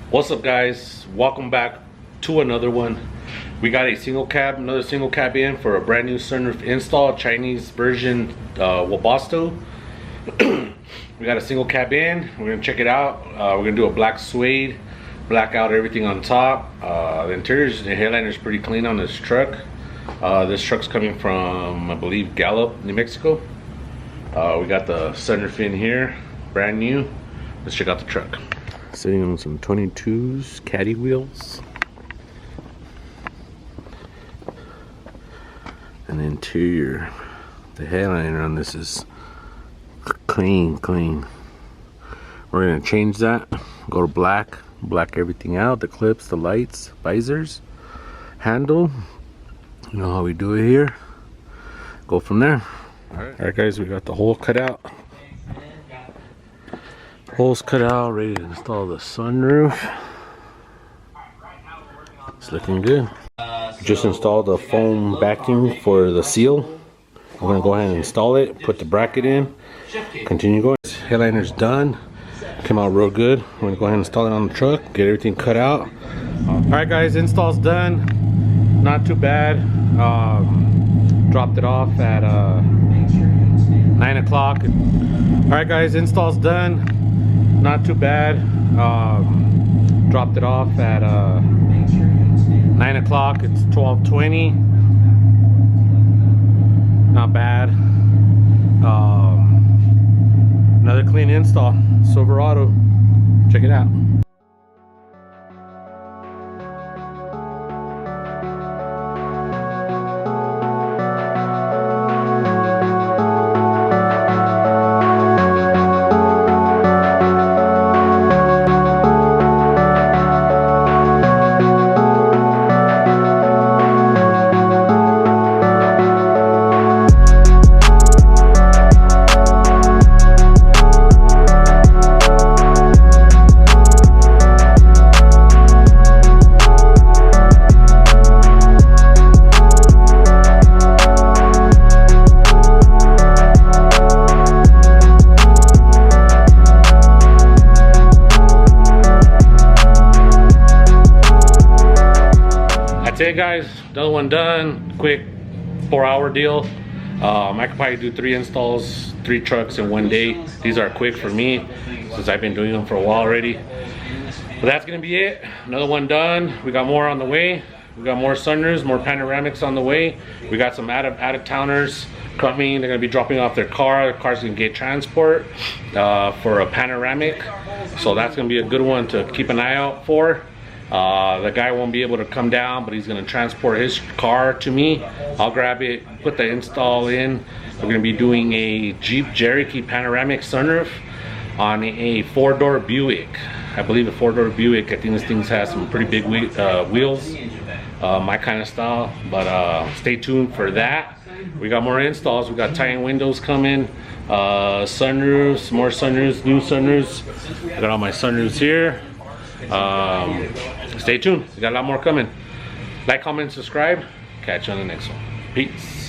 What's up, guys? Welcome back to another one. We got a another single cab in for a brand new sunroof install, Chinese version Wabasto. We got a single cab in. We're gonna check it out. We're gonna do a black suede, black out everything on top. The interiors, the headliner is pretty clean on this truck. This truck's coming from, I believe, Gallup, New Mexico. We got the sunroof in here, brand new. Let's check out the truck. Sitting on some 22s caddy wheels. And the interior, the headliner on this is clean. We're gonna change that, go to black everything out, the clips, the lights, visors, handle. You know how we do it here. Go from there. All right guys, we got the hole cut out. Holes cut out, ready to install the sunroof. It's looking good. Just installed the foam backing for the seal. We're gonna go ahead and install it, put the bracket in, continue going. Headliner's done. Came out real good. We're gonna go ahead and install it on the truck, get everything cut out. Alright guys, install's done. Not too bad. Dropped it off at 9 o'clock. Alright guys, install's done. Not too bad. Dropped it off at 9 o'clock. It's 12:20. Not bad. Another clean install. Silverado. Check it out. That's it guys, another one done. Quick 4-hour deal. I could probably do 3 installs, 3 trucks in one day. These are quick for me since I've been doing them for a while already. But that's gonna be it. Another one done. We got more on the way. We got more sunroofs, more panoramics on the way. We got some out-of-towners coming. They're gonna be dropping off their car. The car's gonna get transport for a panoramic. So that's gonna be a good one to keep an eye out for. The guy won't be able to come down, but he's going to transport his car to me. I'll grab it, put the install in. We're going to be doing a Jeep Cherokee panoramic sunroof on a 4-door Buick. I believe a 4-door Buick. I think this thing has some pretty big wheels, my kind of style. But stay tuned for that. We got more installs. We got tie-in windows coming, sunroofs, more sunroofs, new sunroofs. I got all my sunroofs here. Stay tuned, we got a lot more coming. Like, comment, subscribe. Catch you on the next one. Peace.